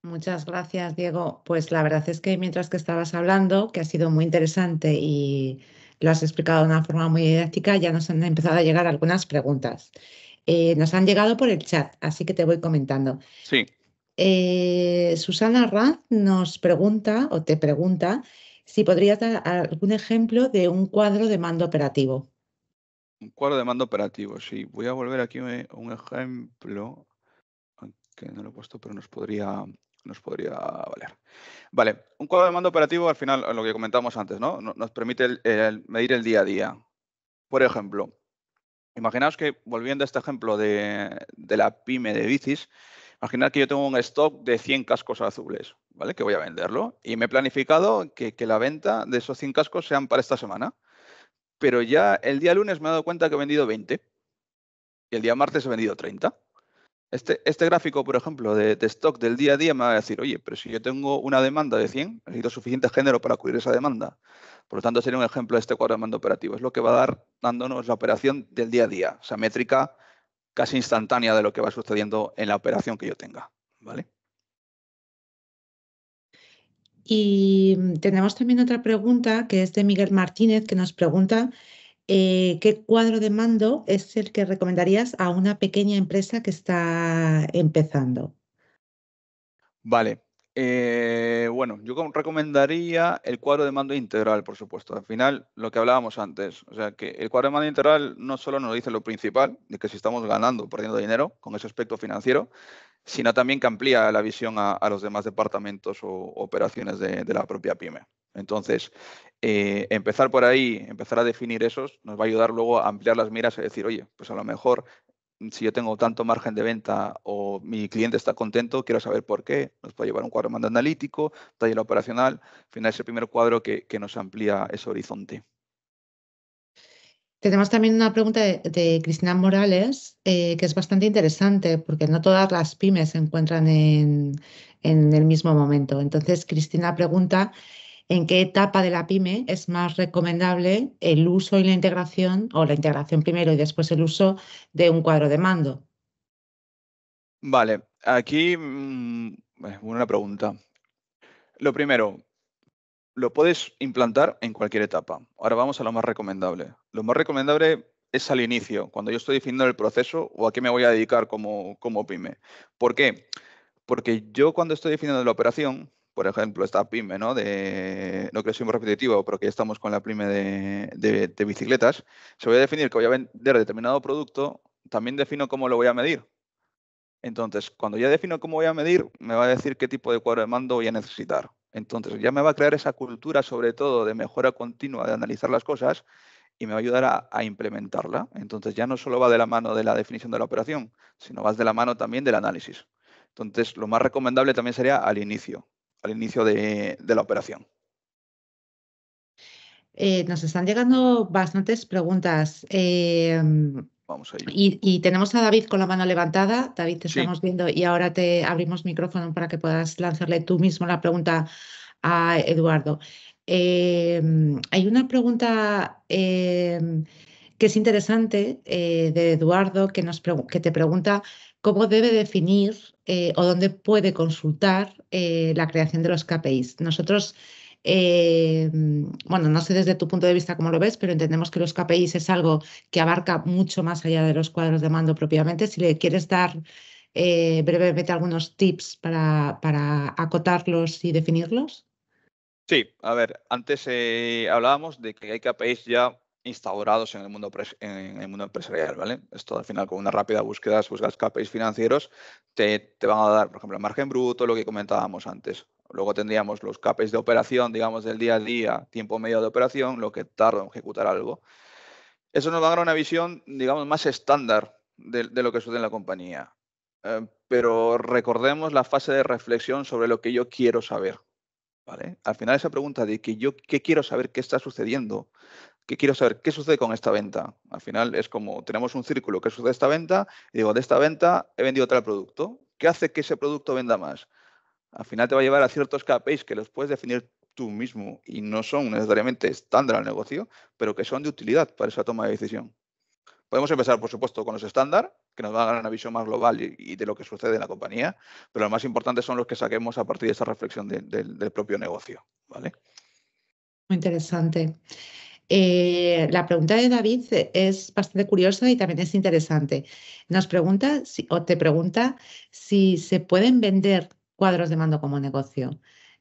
Muchas gracias, Diego. Pues la verdad es que mientras que estabas hablando, que ha sido muy interesante y lo has explicado de una forma muy didáctica, ya nos han empezado a llegar algunas preguntas. Nos han llegado por el chat, así que te voy comentando. Sí, Susana Raz nos pregunta o te pregunta si podrías dar algún ejemplo de un cuadro de mando operativo. un cuadro de mando operativo. Sí, voy a volver aquí un ejemplo, que no lo he puesto, pero nos podría valer. Vale, un cuadro de mando operativo, al final, lo que comentamos antes, ¿no? Nos permite medir el día a día. Por ejemplo, imaginaos que, volviendo a este ejemplo de la pyme de bicis, imaginad que yo tengo un stock de 100 cascos azules, ¿vale? Que voy a venderlo. Y me he planificado que la venta de esos 100 cascos sean para esta semana. Pero ya el día lunes me he dado cuenta que he vendido 20 y el día martes he vendido 30. Este gráfico, por ejemplo, de stock del día a día me va a decir, oye, pero si yo tengo una demanda de 100, necesito suficiente género para cubrir esa demanda. Por lo tanto, sería un ejemplo de este cuadro de mando operativo. Es lo que va a dar dándonos la operación del día a día, esa métrica casi instantánea de lo que va sucediendo en la operación que yo tenga, ¿vale? Y tenemos también otra pregunta que es de Miguel Martínez, que nos pregunta ¿qué cuadro de mando es el que recomendarías a una pequeña empresa que está empezando? Vale. Bueno, yo recomendaría el cuadro de mando integral, por supuesto. Al final, lo que hablábamos antes, o sea, que el cuadro de mando integral no solo nos dice lo principal, de que si estamos ganando o perdiendo dinero con ese aspecto financiero, sino también que amplía la visión a los demás departamentos o operaciones de la propia pyme. Entonces, empezar por ahí, empezar a definir esos, nos va a ayudar luego a ampliar las miras y decir, oye, pues a lo mejor si yo tengo tanto margen de venta o mi cliente está contento, quiero saber por qué. Nos puede llevar un cuadro de mando analítico, taller operacional. Al final es el primer cuadro que nos amplía ese horizonte. Tenemos también una pregunta de Cristina Morales, que es bastante interesante porque no todas las pymes se encuentran en el mismo momento. Entonces, Cristina pregunta, ¿en qué etapa de la pyme es más recomendable el uso y la integración, o la integración primero y después el uso de un cuadro de mando? Vale, aquí una pregunta. Lo primero, lo puedes implantar en cualquier etapa. Ahora vamos a lo más recomendable. Lo más recomendable es al inicio, cuando yo estoy definiendo el proceso o a qué me voy a dedicar como pyme. ¿Por qué? Porque yo cuando estoy definiendo la operación, por ejemplo, esta pyme, ¿no? No quiero ser muy repetitivo, pero que ya estamos con la pyme de bicicletas, si voy a definir que voy a vender determinado producto, también defino cómo lo voy a medir. Entonces, cuando ya defino cómo voy a medir, me va a decir qué tipo de cuadro de mando voy a necesitar. Entonces, ya me va a crear esa cultura, sobre todo, de mejora continua, de analizar las cosas y me va a ayudar a implementarla. Entonces, ya no solo va de la mano de la definición de la operación, sino va de la mano también del análisis. Entonces, lo más recomendable también sería al inicio de la operación. Nos están llegando bastantes preguntas. Vamos a ello. Y tenemos a David con la mano levantada. David, te Sí, estamos viendo y ahora te abrimos micrófono para que puedas lanzarle tú mismo la pregunta a Eduardo. Hay una pregunta que es interesante de Eduardo que te pregunta cómo debe definir o dónde puede consultar la creación de los KPIs. Nosotros, bueno, no sé desde tu punto de vista cómo lo ves, pero entendemos que los KPIs es algo que abarca mucho más allá de los cuadros de mando propiamente. Si le quieres dar brevemente algunos tips para acotarlos y definirlos. sí, a ver, antes hablábamos de que hay KPIs ya instaurados en el mundo, en el mundo empresarial, ¿vale? Esto al final con una rápida búsqueda, si buscas KPIs financieros, te van a dar, por ejemplo, el margen bruto, lo que comentábamos antes. Luego tendríamos los KPIs de operación, digamos, del día a día, tiempo medio de operación, lo que tarda en ejecutar algo. Eso nos va a dar una visión, digamos, más estándar de lo que sucede en la compañía. Pero recordemos la fase de reflexión sobre lo que yo quiero saber. ¿Vale? Al final esa pregunta de que yo qué quiero saber qué está sucediendo, qué quiero saber qué sucede con esta venta. Al final es como tenemos un círculo que sucede esta venta y digo, de esta venta he vendido tal producto. ¿Qué hace que ese producto venda más? Al final te va a llevar a ciertos KPIs que los puedes definir tú mismo y no son necesariamente estándar al negocio, pero que son de utilidad para esa toma de decisión. Podemos empezar, por supuesto, con los estándar, que nos van a dar una visión más global y de lo que sucede en la compañía, pero lo más importante son los que saquemos a partir de esa reflexión del propio negocio. ¿Vale? Muy interesante. La pregunta de David es bastante curiosa y también es interesante. Nos pregunta o te pregunta si se pueden vender cuadros de mando como negocio.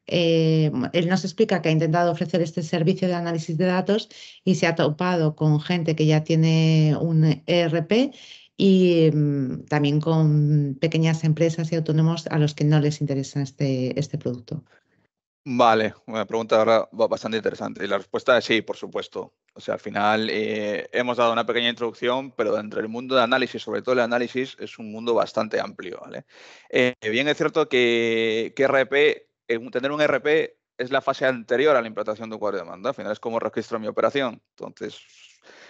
Él nos explica que ha intentado ofrecer este servicio de análisis de datos y se ha topado con gente que ya tiene un ERP y también con pequeñas empresas y autónomos a los que no les interesa este producto. Vale, una pregunta ahora bastante interesante. Y la respuesta es sí, por supuesto. O sea, al final hemos dado una pequeña introducción, pero dentro del mundo de análisis, sobre todo el análisis, es un mundo bastante amplio. ¿Vale? Bien es cierto que RP, tener un RP es la fase anterior a la implantación de un cuadro de mando. Al final es como registro mi operación. Entonces,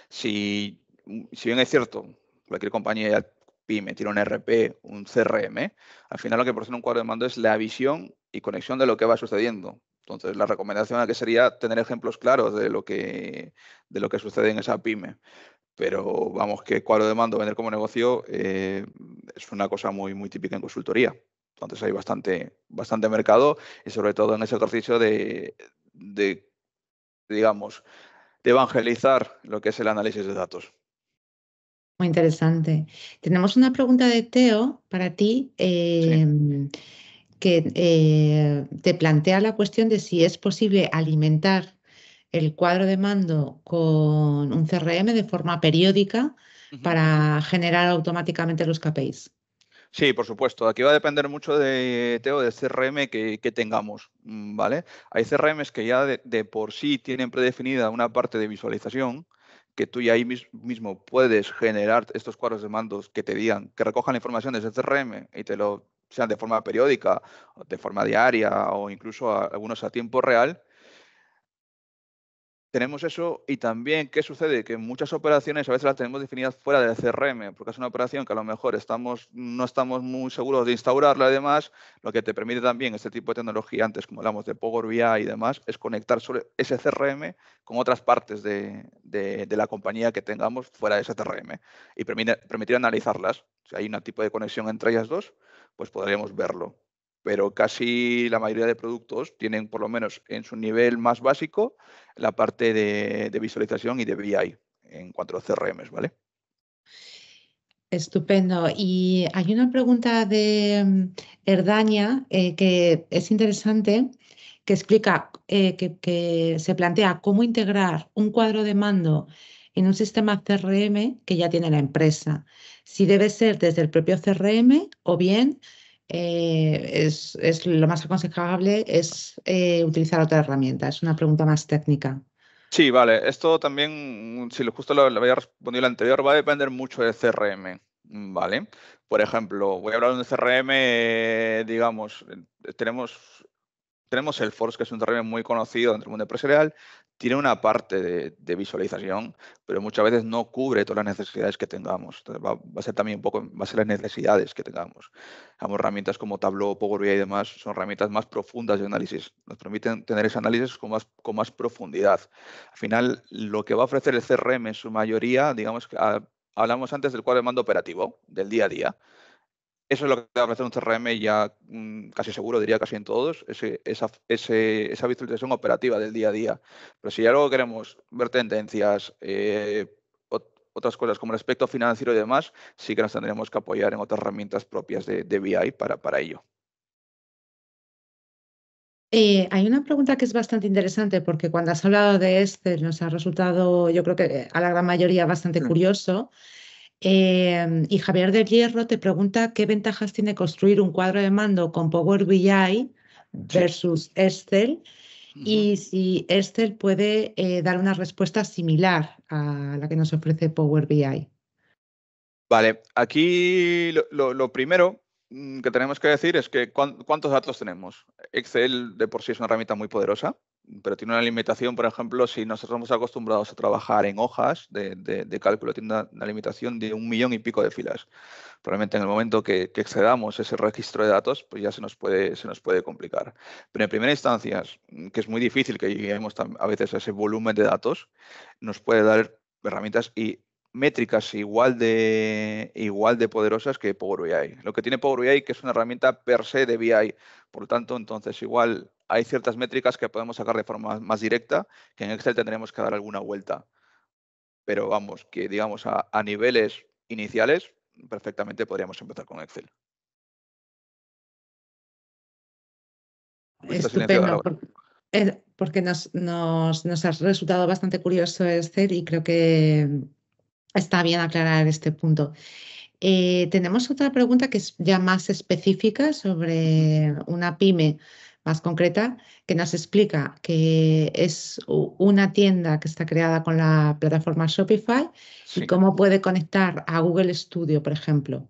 si bien es cierto, cualquier compañía pyme tiene un RP, un CRM, al final lo que proporciona un cuadro de mando es la visión y conexión de lo que va sucediendo. Entonces, la recomendación aquí sería tener ejemplos claros de lo que sucede en esa pyme. Pero vamos, que cuadro de mando, vender como negocio, es una cosa muy, muy típica en consultoría. Entonces hay bastante mercado y sobre todo en ese ejercicio de, digamos, de evangelizar lo que es el análisis de datos. Muy interesante. Tenemos una pregunta de Teo para ti Sí. que te plantea la cuestión de si es posible alimentar el cuadro de mando con un CRM de forma periódica Ujú. para generar automáticamente los KPIs. Sí, por supuesto. Aquí va a depender mucho Teo, del CRM que tengamos, ¿vale? Hay CRMs que ya de por sí tienen predefinida una parte de visualización, que tú ya ahí mismo puedes generar estos cuadros de mandos que te digan, que recojan la información de ese CRM y te lo sean de forma periódica, o de forma diaria o incluso algunos a tiempo real. Tenemos eso y también, ¿qué sucede? Que muchas operaciones a veces las tenemos definidas fuera del CRM, porque es una operación que a lo mejor no estamos muy seguros de instaurarla y demás. Lo que te permite también este tipo de tecnología, antes como hablamos de Power BI y demás, es conectar solo ese CRM con otras partes de la compañía que tengamos fuera de ese CRM y permitir analizarlas. Si hay un tipo de conexión entre ellas dos, pues podríamos verlo. Pero casi la mayoría de productos tienen, por lo menos en su nivel más básico, la parte de visualización y de BI en cuanto a CRMs, ¿vale? Estupendo. Y hay una pregunta de Erdaña que es interesante, que explica, que se plantea cómo integrar un cuadro de mando en un sistema CRM que ya tiene la empresa. Si debe ser desde el propio CRM o bien es lo más aconsejable es utilizar otra herramienta. Es una pregunta más técnica. Sí, vale. Esto también, si justo lo había respondido el anterior, va a depender mucho del CRM, ¿vale? Por ejemplo, voy a hablar de un CRM, digamos, tenemos Salesforce, que es un CRM muy conocido dentro del mundo empresarial, tiene una parte de visualización, pero muchas veces no cubre todas las necesidades que tengamos. Entonces va a ser también un poco, va a ser las necesidades que tengamos. Digamos, herramientas como Tableau, Power BI y demás son herramientas más profundas de análisis. Nos permiten tener ese análisis con más profundidad. Al final, lo que va a ofrecer el CRM en su mayoría, digamos, hablamos antes del cuadro de mando operativo, del día a día. Eso es lo que te va a ofrecer un CRM ya casi seguro, diría casi en todos, esa visualización operativa del día a día. Pero si ya luego queremos ver tendencias, otras cosas como el aspecto financiero y demás, sí que nos tendríamos que apoyar en otras herramientas propias de BI para ello. Hay una pregunta que es bastante interesante porque cuando has hablado de este nos ha resultado, yo creo que a la gran mayoría bastante Mm, curioso. Y Javier del Hierro te pregunta qué ventajas tiene construir un cuadro de mando con Power BI sí. versus Excel Ujú. y si Excel puede dar una respuesta similar a la que nos ofrece Power BI. Vale, aquí lo primero que tenemos que decir es que cuántos datos tenemos. Excel de por sí es una herramienta muy poderosa, pero tiene una limitación, por ejemplo, si nosotros estamos acostumbrados a trabajar en hojas de cálculo, tiene una limitación de 1 millón y pico de filas. Probablemente en el momento que excedamos ese registro de datos, pues ya se nos puede complicar. Pero en primera instancia, que es muy difícil que lleguemos a veces a ese volumen de datos, nos puede dar herramientas y métricas igual de poderosas que Power BI. Lo que tiene Power BI que es una herramienta per se de BI. Por lo tanto, entonces igual hay ciertas métricas que podemos sacar de forma más directa que en Excel tendremos que dar alguna vuelta. Pero vamos, que digamos a niveles iniciales, perfectamente podríamos empezar con Excel. Uy, está silenciada, Estupendo, Laura. porque nos ha resultado bastante curioso Excel y creo que está bien aclarar este punto. Tenemos otra pregunta que es ya más específica Ujú. sobre una pyme más concreta que nos explica que es una tienda que está creada con la plataforma Shopify y Sí. cómo puede conectar a Google Studio, por ejemplo.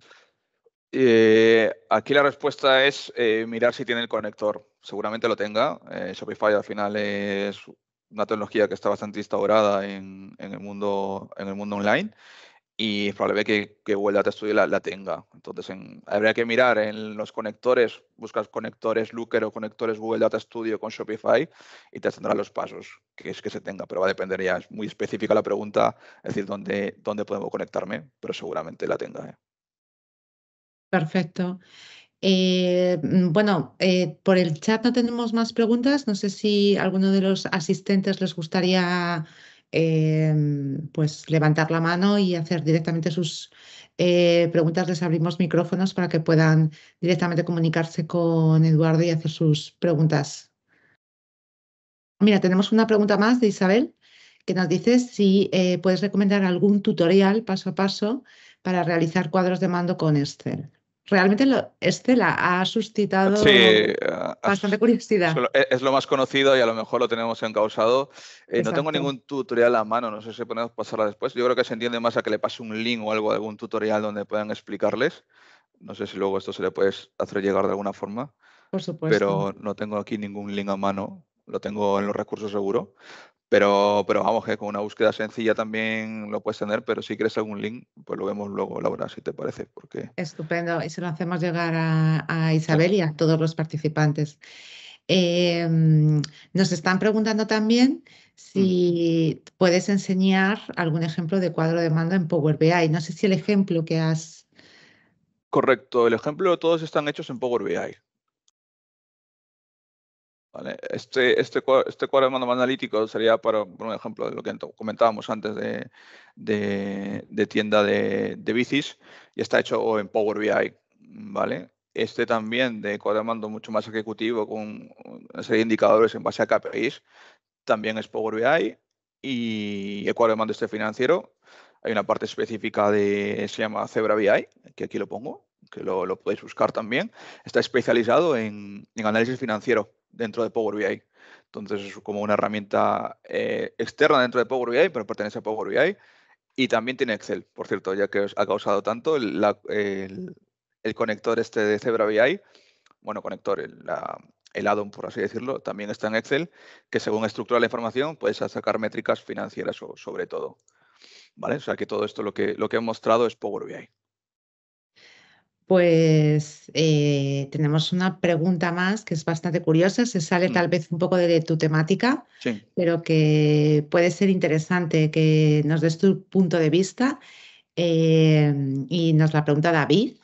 Aquí la respuesta es mirar si tiene el conector. Seguramente lo tenga. Shopify al final es una tecnología que está bastante instaurada en el mundo online y es probable que Google Data Studio la tenga. Entonces, habría que mirar en los conectores, buscas conectores Looker o conectores Google Data Studio con Shopify y te tendrá los pasos que es que se tenga, pero va a depender ya, es muy específica la pregunta, es decir, dónde podemos conectarme, pero seguramente la tenga. Perfecto. Bueno, por el chat no tenemos más preguntas. No sé si a alguno de los asistentes les gustaría eh, pues levantar la mano y hacer directamente sus preguntas. Les abrimos micrófonos para que puedan directamente comunicarse con Eduardo y hacer sus preguntas. Mira, tenemos una pregunta más de Isabel que nos dice si puedes recomendar algún tutorial paso a paso para realizar cuadros de mando con Excel. Realmente Excel ha Sí, suscitado bastante curiosidad. es lo más conocido y a lo mejor lo tenemos encausado. No tengo Exacto, ningún tutorial a mano, no sé si podemos pasarla después. Yo creo que se entiende más a que le pase un link o algo de algún tutorial donde puedan explicarles. No sé si luego esto se le puede hacer llegar de alguna forma, por supuesto. pero no tengo aquí ningún link a mano. Lo tengo en los recursos seguro. Pero vamos, que con una búsqueda sencilla también lo puedes tener, pero si quieres algún link, pues lo vemos luego, Laura, si te parece, porque Estupendo. Y se lo hacemos llegar a sí. Isabel y a todos los participantes. Nos están preguntando también Mm. si puedes enseñar algún ejemplo de cuadro de mando en Power BI. No sé si el ejemplo que has... Correcto, el ejemplo de todos están hechos en Power BI. ¿Vale? Este cuadro de mando analítico sería para un ejemplo de lo que comentábamos antes de tienda de bicis y está hecho en Power BI, ¿vale? Este también de cuadro de mando mucho más ejecutivo con una serie de indicadores en base a KPIs también es Power BI y el cuadro de mando financiero. Hay una parte específica se llama Zebra BI, que aquí lo pongo, que lo podéis buscar también. Está especializado en análisis financiero dentro de Power BI. Entonces es como una herramienta externa dentro de Power BI, pero pertenece a Power BI. Y también tiene Excel, por cierto, ya que os ha causado tanto el conector este de Zebra BI, bueno, conector, el add-on, por así decirlo, también está en Excel, que según estructura la información puedes sacar métricas financieras sobre todo. ¿Vale? O sea que todo esto lo que he mostrado es Power BI. Pues tenemos una pregunta más que es bastante curiosa, se sale Mm, tal vez un poco de tu temática, sí. pero que puede ser interesante que nos des tu punto de vista. Y nos la pregunta David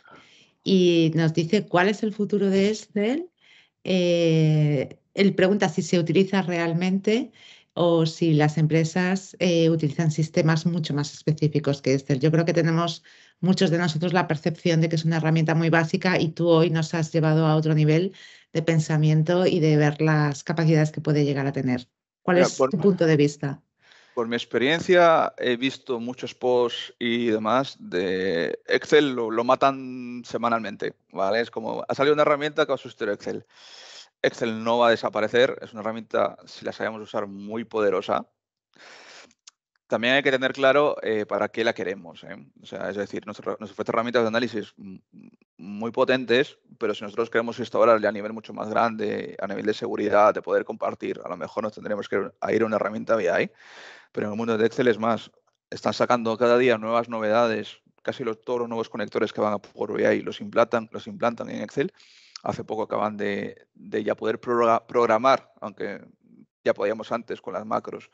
y nos dice cuál es el futuro de Excel. Él pregunta si se utiliza realmente o si las empresas utilizan sistemas mucho más específicos que Excel. Yo creo que tenemos muchos de nosotros la percepción de que es una herramienta muy básica y tú hoy nos has llevado a otro nivel de pensamiento y de ver las capacidades que puede llegar a tener. ¿Cuál Mira, es tu punto de vista? por mi experiencia he visto muchos posts y demás de Excel, lo matan semanalmente, ¿vale? Es como, ha salido una herramienta que va a sustituir Excel. Excel no va a desaparecer, es una herramienta, si la sabemos usar, muy poderosa. También hay que tener claro para qué la queremos, ¿eh? O sea, es decir, nos ofrece herramientas de análisis muy potentes, pero si nosotros queremos instaurarle a nivel mucho más grande, a nivel de seguridad, de poder compartir, a lo mejor nos tendremos que ir a una herramienta BI, pero en el mundo de Excel es más, están sacando cada día nuevas novedades, casi todos los nuevos conectores que van a Power BI los implantan en Excel. Hace poco acaban de ya poder programar, aunque ya podíamos antes con las macros,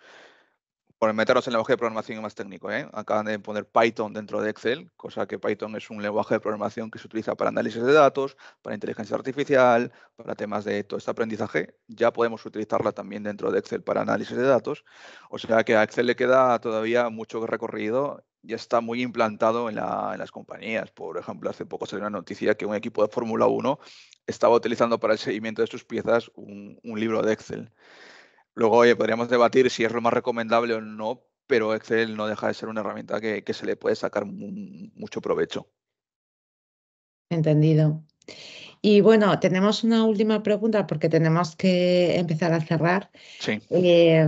por meternos en el lenguaje de programación más técnico, ¿eh? Acaban de poner Python dentro de Excel, cosa que Python es un lenguaje de programación que se utiliza para análisis de datos, para inteligencia artificial, para temas de todo este aprendizaje. Ya podemos utilizarla también dentro de Excel para análisis de datos. O sea que a Excel le queda todavía mucho recorrido y está muy implantado en las compañías. Por ejemplo, hace poco salió una noticia que un equipo de Fórmula 1 estaba utilizando para el seguimiento de sus piezas un libro de Excel. Luego, oye, podríamos debatir si es lo más recomendable o no, pero Excel no deja de ser una herramienta que se le puede sacar mucho provecho. Entendido. Y bueno, tenemos una última pregunta porque tenemos que empezar a cerrar. Sí. Eh,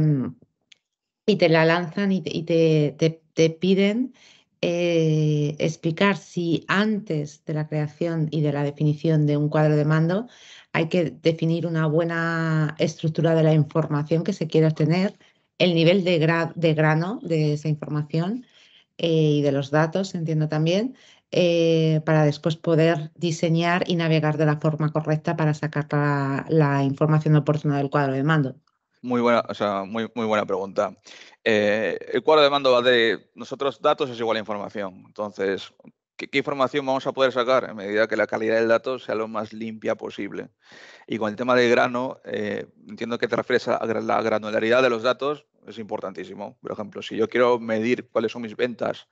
y te la lanzan y te piden explicar si antes de la creación y de la definición de un cuadro de mando hay que definir una buena estructura de la información que se quiere obtener, el nivel de grano de esa información y de los datos, entiendo también, para después poder diseñar y navegar de la forma correcta para sacar la información oportuna del cuadro de mando. Muy buena, o sea, muy buena pregunta. El cuadro de mando va de nosotros, datos es igual a información. Entonces, ¿qué información vamos a poder sacar? A medida que la calidad del dato sea lo más limpia posible. Y con el tema del grano, entiendo que te refieres a la granularidad de los datos, es importantísimo. Por ejemplo, si yo quiero medir cuáles son mis ventas,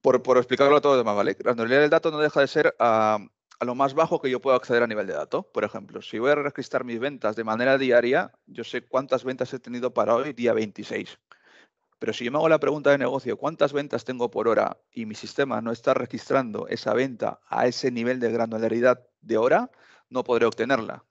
por explicarlo todo demás, ¿vale? La granularidad del dato no deja de ser a lo más bajo que yo puedo acceder a nivel de dato. Por ejemplo, si voy a registrar mis ventas de manera diaria, yo sé cuántas ventas he tenido para hoy, día 26. Pero si yo me hago la pregunta de negocio, ¿cuántas ventas tengo por hora? Y mi sistema no está registrando esa venta a ese nivel de granularidad de hora, no podré obtenerla.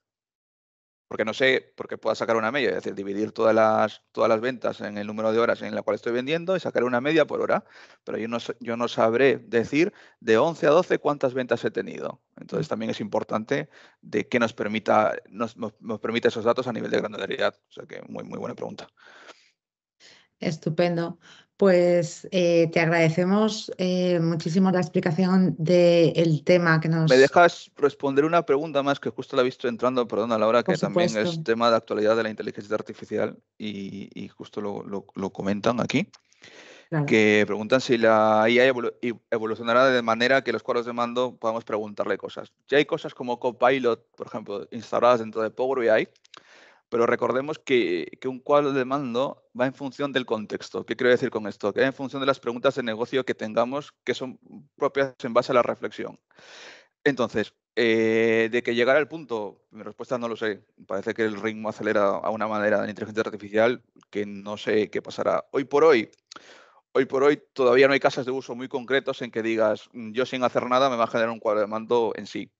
Porque no sé, porque pueda sacar una media, es decir, dividir todas las ventas en el número de horas en la cual estoy vendiendo y sacar una media por hora. Pero yo no sabré decir de 11 a 12 cuántas ventas he tenido. Entonces también es importante de que nos permita esos datos a nivel de granularidad. O sea que muy buena pregunta. Estupendo. Pues te agradecemos muchísimo la explicación del tema que ¿Me nos, dejas responder una pregunta más que justo la he visto entrando, perdona Laura, por que también es supuesto, tema de actualidad de la inteligencia artificial y justo lo comentan aquí? claro. Que preguntan si la IA evolucionará de manera que los cuadros de mando podamos preguntarle cosas. Ya hay cosas como Copilot, por ejemplo, instaladas dentro de Power BI, pero recordemos que un cuadro de mando va en función del contexto. ¿Qué quiero decir con esto? Que va en función de las preguntas de negocio que tengamos, que son propias en base a la reflexión. Entonces, de que llegara al punto, mi respuesta no lo sé. Parece que el ritmo acelera a una manera de la inteligencia artificial que no sé qué pasará. Hoy por hoy todavía no hay casos de uso muy concretos en que digas, yo sin hacer nada me va a generar un cuadro de mando en sí,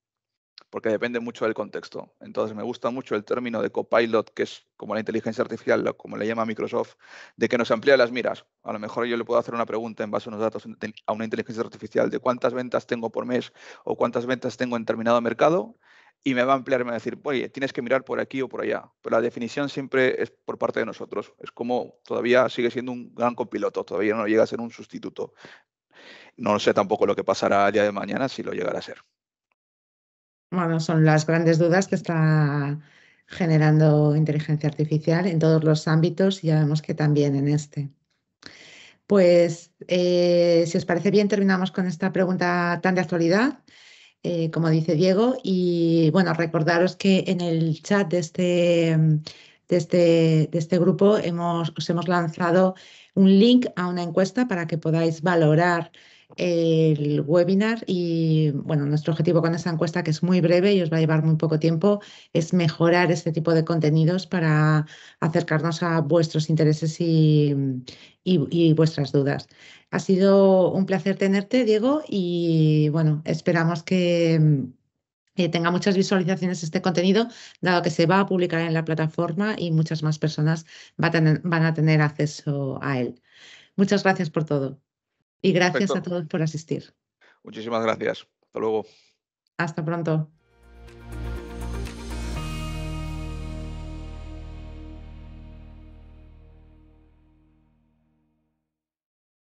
porque depende mucho del contexto. Entonces me gusta mucho el término de copilot, que es como la inteligencia artificial, como le llama Microsoft, de que nos amplía las miras. A lo mejor yo le puedo hacer una pregunta en base a unos datos a una inteligencia artificial de cuántas ventas tengo por mes o cuántas ventas tengo en determinado mercado, y me va a ampliar y me va a decir, oye, tienes que mirar por aquí o por allá. Pero la definición siempre es por parte de nosotros. Es como todavía sigue siendo un gran copiloto, todavía no llega a ser un sustituto. No sé tampoco lo que pasará el día de mañana si lo llegara a ser. Bueno, son las grandes dudas que está generando inteligencia artificial en todos los ámbitos y ya vemos que también en este. Pues, si os parece bien, terminamos con esta pregunta tan de actualidad, como dice Diego. Y bueno, recordaros que en el chat de este grupo os hemos lanzado un link a una encuesta para que podáis valorar el webinar. Y bueno, nuestro objetivo con esa encuesta, que es muy breve y os va a llevar muy poco tiempo, es mejorar este tipo de contenidos para acercarnos a vuestros intereses y vuestras dudas. Ha sido un placer tenerte, Diego, y bueno, esperamos que tenga muchas visualizaciones este contenido, dado que se va a publicar en la plataforma y muchas más personas van a tener acceso a él. Muchas gracias por todo y gracias a Perfecto. todos por asistir. Muchísimas gracias. Hasta luego. Hasta pronto.